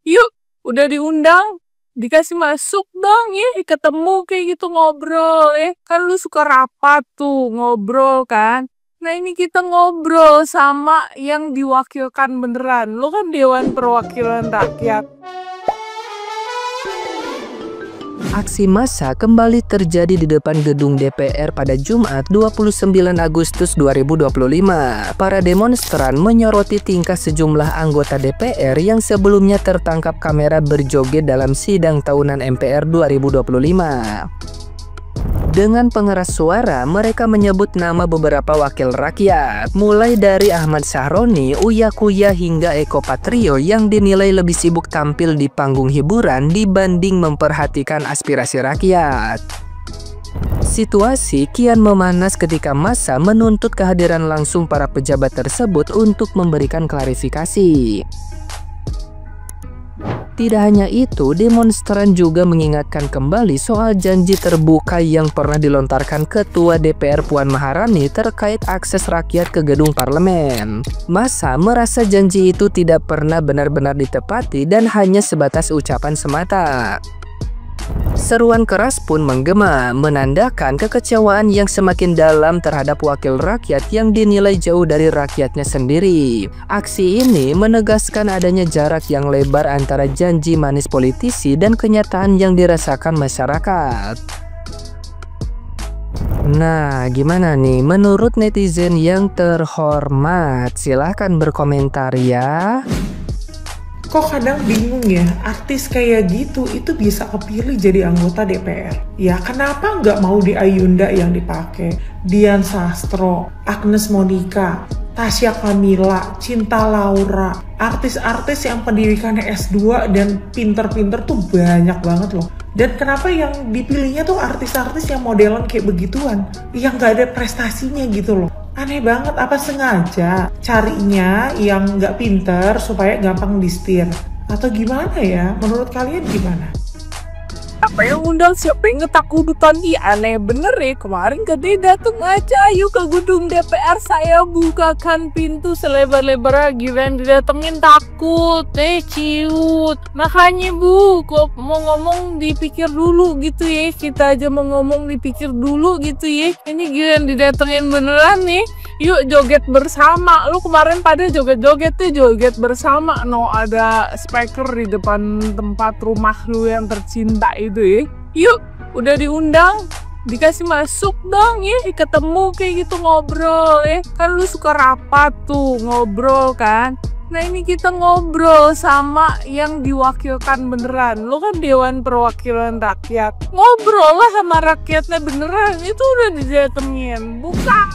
Yuk, udah diundang, dikasih masuk dong ya, ketemu kayak gitu ngobrol ya. Kan lu suka rapat tuh, ngobrol kan. Nah ini kita ngobrol sama yang diwakilkan beneran. Lu kan Dewan Perwakilan Rakyat. Aksi massa kembali terjadi di depan gedung DPR pada Jumat 29 Agustus 2025. Para demonstran menyoroti tingkah sejumlah anggota DPR yang sebelumnya tertangkap kamera berjoget dalam sidang tahunan MPR 2025. Dengan pengeras suara, mereka menyebut nama beberapa wakil rakyat, mulai dari Ahmad Sahroni, Uya Kuya hingga Eko Patrio yang dinilai lebih sibuk tampil di panggung hiburan dibanding memperhatikan aspirasi rakyat. Situasi kian memanas ketika massa menuntut kehadiran langsung para pejabat tersebut untuk memberikan klarifikasi. Tidak hanya itu, demonstran juga mengingatkan kembali soal janji terbuka yang pernah dilontarkan Ketua DPR Puan Maharani terkait akses rakyat ke gedung parlemen. Massa merasa janji itu tidak pernah benar-benar ditepati dan hanya sebatas ucapan semata. Seruan keras pun menggema, menandakan kekecewaan yang semakin dalam terhadap wakil rakyat yang dinilai jauh dari rakyatnya sendiri. Aksi ini menegaskan adanya jarak yang lebar antara janji manis politisi dan kenyataan yang dirasakan masyarakat. Nah, gimana nih menurut netizen yang terhormat? Silahkan berkomentar ya. Kok kadang bingung ya, artis kayak gitu itu bisa kepilih jadi anggota DPR. Ya kenapa nggak mau di Ayunda yang dipakai? Dian Sastro, Agnes Monica, Tasya Kamila, Cinta Laura. Artis-artis yang pendidikannya S2 dan pinter-pinter tuh banyak banget loh. Dan kenapa yang dipilihnya tuh artis-artis yang modelan kayak begituan? Yang nggak ada prestasinya gitu loh. Aneh banget, apa sengaja carinya yang nggak pinter supaya gampang disetir? Atau gimana ya? Menurut kalian gimana? Apa yang undang, siapa yang ngetakutan? Ih aneh bener ya, kemarin gede dateng aja yuk ke gedung DPR, saya bukakan pintu selebar-lebar, giliran didatengin takut, ciut. Makanya bu, kok mau ngomong dipikir dulu gitu ya, kita aja mau ngomong dipikir dulu gitu ya. Ini giliran didatengin beneran nih, yuk joget bersama. Lu kemarin pada joget-joget tuh, joget bersama. No, ada speaker di depan tempat rumah lu yang tercinta itu ya. Yuk, udah diundang, dikasih masuk dong ya, ketemu kayak gitu ngobrol ya. Kan lu suka rapat tuh, ngobrol kan. Nah ini kita ngobrol sama yang diwakilkan beneran. Lu kan Dewan Perwakilan Rakyat. Ngobrol lah sama rakyatnya beneran, itu udah didatengin. Buka.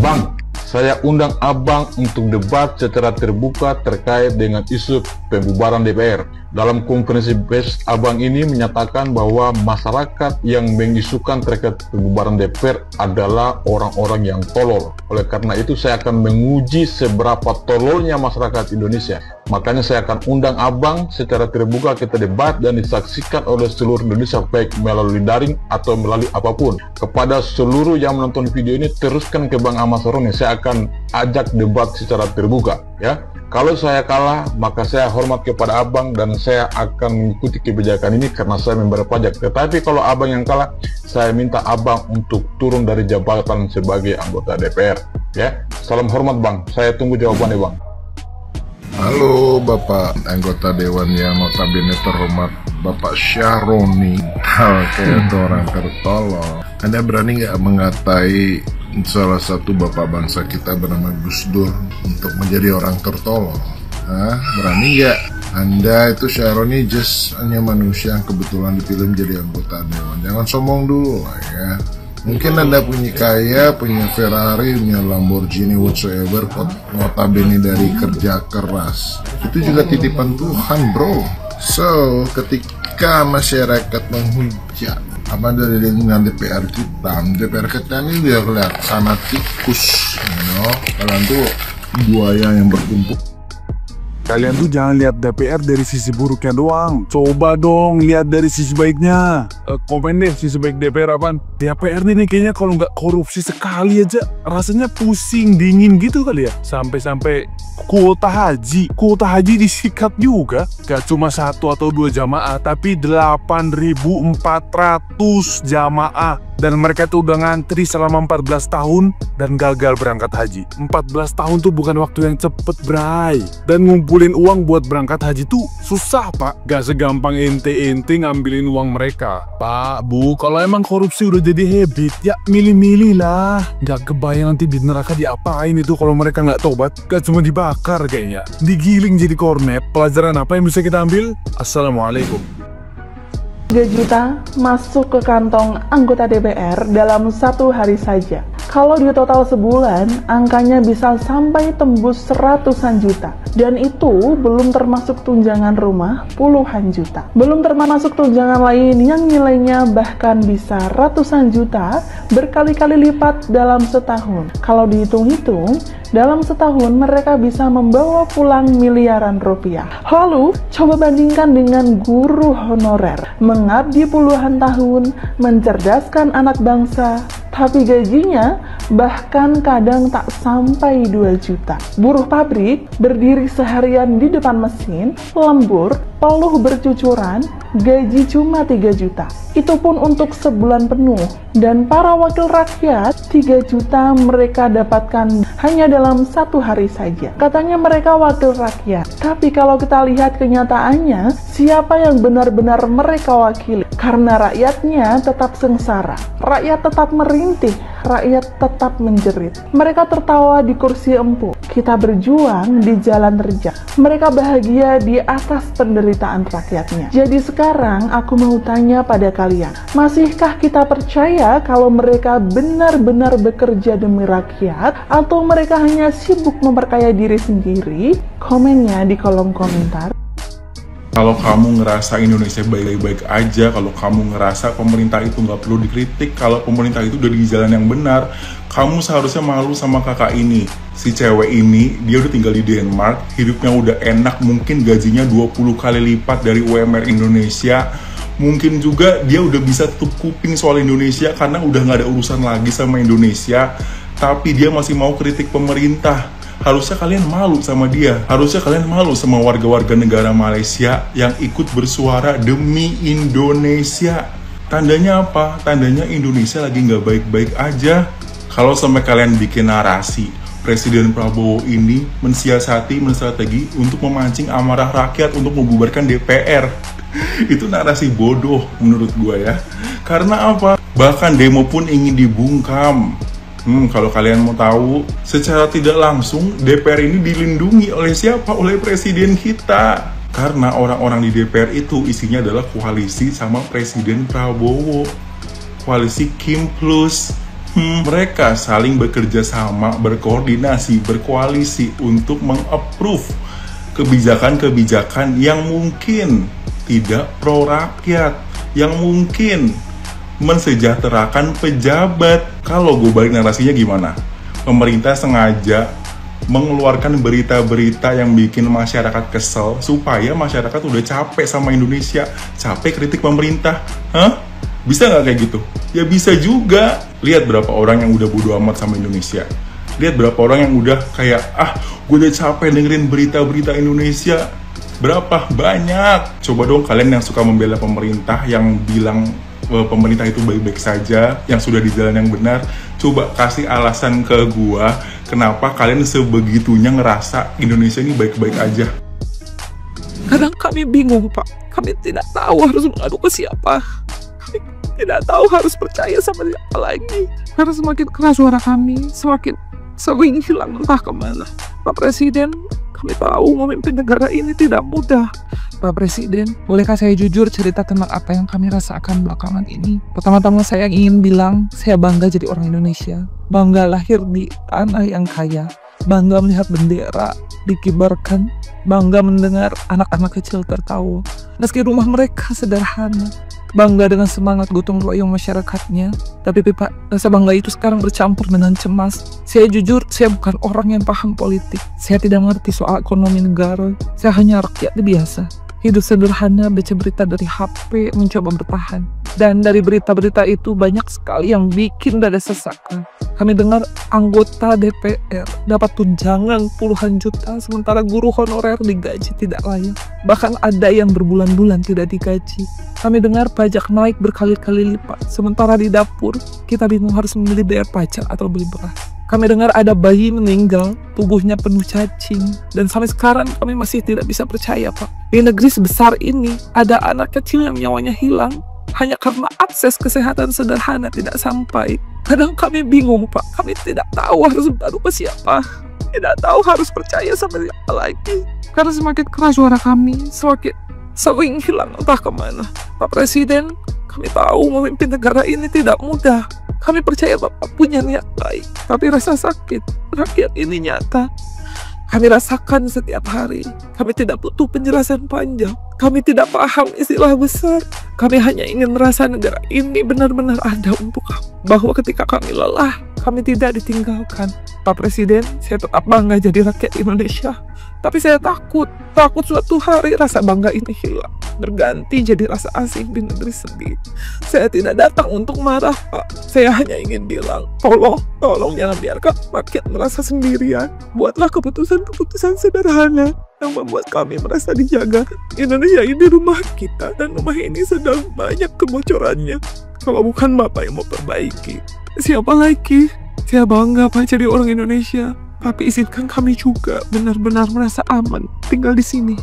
Bang, saya undang abang untuk debat secara terbuka terkait dengan isu pembubaran DPR. Dalam konferensi pers, abang ini menyatakan bahwa masyarakat yang mengisukan terkait pembubaran DPR adalah orang-orang yang tolol. Oleh karena itu, saya akan menguji seberapa tololnya masyarakat Indonesia. Makanya saya akan undang abang secara terbuka, kita debat dan disaksikan oleh seluruh Indonesia, baik melalui daring atau melalui apapun. Kepada seluruh yang menonton video ini, teruskan ke Bang Ahmad Sahroni, saya akan ajak debat secara terbuka ya. Kalau saya kalah, maka saya hormat kepada abang dan saya akan mengikuti kebijakan ini karena saya membayar pajak. Tetapi kalau abang yang kalah, saya minta abang untuk turun dari jabatan sebagai anggota DPR ya. Salam hormat bang, saya tunggu jawabannya bang. Halo Bapak anggota Dewan yang notabene terhormat, Bapak Syahroni. Kayak itu orang tertolong. Anda berani nggak mengatai salah satu bapak bangsa kita bernama Gus Dur untuk menjadi orang tertolong? Hah? Berani nggak? Anda itu Syahroni just hanya manusia yang kebetulan dipilih menjadi anggota Dewan. Jangan sombong dulu lah ya. Mungkin Anda punya kaya, punya Ferrari, punya Lamborghini, whatsoever, notabene dari kerja keras. Itu juga titipan Tuhan bro. So, ketika masyarakat menghujat apa dari dengan DPR kita ini dia kelihatan tikus, you know? Kalian tuh buaya yang bertumpuk. kalian tuh jangan lihat DPR dari sisi buruknya doang. Coba dong lihat dari sisi baiknya. Komen deh sisi baik DPR apaan? DPR nih kayaknya kalau nggak korupsi sekali aja rasanya pusing dingin gitu kali ya. Sampai-sampai kuota haji disikat juga. Gak cuma 1 atau 2 jamaah, tapi 8.400 jamaah. Dan mereka tuh udah ngantri selama 14 tahun dan gagal berangkat haji. 14 tahun tuh bukan waktu yang cepet, bray. Dan ngumpulin uang buat berangkat haji tuh susah, Pak. Gak segampang ente ngambilin uang mereka. Pak, Bu, kalau emang korupsi udah jadi habit, ya milih-milih lah. Gak kebayang nanti di neraka diapain itu kalau mereka gak tobat. Gak cuma dibakar kayaknya. Digiling jadi kornet. Pelajaran apa yang bisa kita ambil? Assalamualaikum. 3 juta masuk ke kantong anggota DPR dalam 1 hari saja. Kalau di total sebulan, angkanya bisa sampai tembus ratusan juta. Dan itu belum termasuk tunjangan rumah puluhan juta. Belum termasuk tunjangan lain yang nilainya bahkan bisa ratusan juta berkali-kali lipat dalam setahun. Kalau dihitung-hitung, dalam setahun mereka bisa membawa pulang miliaran rupiah. Lalu, coba bandingkan dengan guru honorer. Mengabdi puluhan tahun, mencerdaskan anak bangsa, tapi gajinya bahkan kadang tak sampai 2 juta. Buruh pabrik berdiri seharian di depan mesin, lembur, peluh bercucuran, gaji cuma 3 juta. Itu pun untuk sebulan penuh. Dan para wakil rakyat, 3 juta mereka dapatkan hanya dalam 1 hari saja. Katanya mereka wakil rakyat. Tapi kalau kita lihat kenyataannya, siapa yang benar-benar mereka wakili? Karena rakyatnya tetap sengsara. Rakyat tetap merintih. Rakyat tetap menjerit. Mereka tertawa di kursi empuk. Kita berjuang di jalan terjal. Mereka bahagia di atas penderitaan rakyatnya. Jadi sekarang aku mau tanya pada kalian, masihkah kita percaya kalau mereka benar-benar bekerja demi rakyat, atau mereka hanya sibuk memperkaya diri sendiri? Komennya di kolom komentar. Kalau kamu ngerasa Indonesia baik-baik aja, kalau kamu ngerasa pemerintah itu nggak perlu dikritik, kalau pemerintah itu udah di jalan yang benar, kamu seharusnya malu sama kakak ini. Si cewek ini, dia udah tinggal di Denmark, hidupnya udah enak, mungkin gajinya 20 kali lipat dari UMR Indonesia. Mungkin juga dia udah bisa tutup kuping soal Indonesia karena udah nggak ada urusan lagi sama Indonesia. Tapi dia masih mau kritik pemerintah. Harusnya kalian malu sama dia. Harusnya kalian malu sama warga-warga negara Malaysia yang ikut bersuara demi Indonesia. Tandanya apa? Tandanya Indonesia lagi nggak baik-baik aja. Kalau sampai kalian bikin narasi Presiden Prabowo ini mensiasati, menstrategi untuk memancing amarah rakyat untuk membubarkan DPR. Itu narasi bodoh menurut gue ya. Karena apa? Bahkan demo pun ingin dibungkam. Kalau kalian mau tahu, secara tidak langsung DPR ini dilindungi oleh siapa? Oleh presiden kita. Karena orang-orang di DPR itu isinya adalah koalisi sama Presiden Prabowo. Koalisi Kim Plus. Mereka saling bekerja sama, berkoordinasi, berkoalisi untuk meng-approve kebijakan-kebijakan yang mungkin tidak pro rakyat, yang mungkin mensejahterakan pejabat. Kalau gue balik narasinya gimana? Pemerintah sengaja mengeluarkan berita-berita yang bikin masyarakat kesel supaya masyarakat udah capek sama Indonesia, capek kritik pemerintah. Bisa nggak kayak gitu? Ya bisa juga. Lihat berapa orang yang udah bodo amat sama Indonesia. Lihat berapa orang yang udah kayak, gue udah capek dengerin berita-berita Indonesia. Berapa? Banyak. Coba dong kalian yang suka membela pemerintah, yang bilang pemerintah itu baik-baik saja, yang sudah di jalan yang benar, coba kasih alasan ke gua kenapa kalian sebegitunya ngerasa Indonesia ini baik-baik aja. Kadang kami bingung, Pak. Kami tidak tahu harus mengadu ke siapa. Kami tidak tahu harus percaya sama siapa lagi. Karena semakin keras suara kami, semakin sering hilang entah kemana. Pak Presiden, kami tahu memimpin negara ini tidak mudah. Pak Presiden, bolehkah saya jujur cerita tentang apa yang kami rasakan belakangan ini? Pertama-tama saya ingin bilang, saya bangga jadi orang Indonesia. Bangga lahir di tanah yang kaya. Bangga melihat bendera dikibarkan. Bangga mendengar anak-anak kecil tertawa. Meski rumah mereka sederhana, bangga dengan semangat gotong royong masyarakatnya. Tapi Pak, rasa bangga itu sekarang bercampur dengan cemas. Saya jujur, saya bukan orang yang paham politik. Saya tidak mengerti soal ekonomi negara. Saya hanya rakyat biasa. Hidup sederhana, baca berita dari HP, mencoba bertahan. Dan dari berita-berita itu banyak sekali yang bikin dada sesak. Kami dengar anggota DPR dapat tunjangan puluhan juta, sementara guru honorer digaji tidak layak. Bahkan ada yang berbulan-bulan tidak digaji. Kami dengar pajak naik berkali-kali lipat, sementara di dapur kita bingung harus memilih bayar pajak atau beli beras. Kami dengar ada bayi meninggal, tubuhnya penuh cacing, dan sampai sekarang kami masih tidak bisa percaya, Pak. Di negeri sebesar ini, ada anak kecil yang nyawanya hilang, hanya karena akses kesehatan sederhana tidak sampai. Kadang kami bingung, Pak. Kami tidak tahu harus beradu ke siapa. Tidak tahu harus percaya sama siapa lagi. Karena semakin keras suara kami, semakin sering hilang entah kemana. Pak Presiden, kami tahu memimpin negara ini tidak mudah. Kami percaya Bapak punya niat baik, tapi rasa sakit rakyat ini nyata. Kami rasakan setiap hari. Kami tidak butuh penjelasan panjang. Kami tidak paham istilah besar. Kami hanya ingin merasa negara ini benar-benar ada untuk kami. Bahwa ketika kami lelah, kami tidak ditinggalkan. Pak Presiden, saya tetap bangga jadi rakyat Indonesia. Tapi saya takut suatu hari rasa bangga ini hilang, berganti jadi rasa asing di negeri sendiri. Saya tidak datang untuk marah, Pak. Saya hanya ingin bilang, tolong jangan biarkan rakyat merasa sendirian. Buatlah keputusan-keputusan sederhana yang membuat kami merasa dijaga. Indonesia ini rumah kita, dan rumah ini sedang banyak kebocorannya. Kalau bukan Bapak yang mau perbaiki, siapa lagi? Saya bangga Pak jadi orang Indonesia. Tapi izinkan kami juga benar-benar merasa aman tinggal di sini.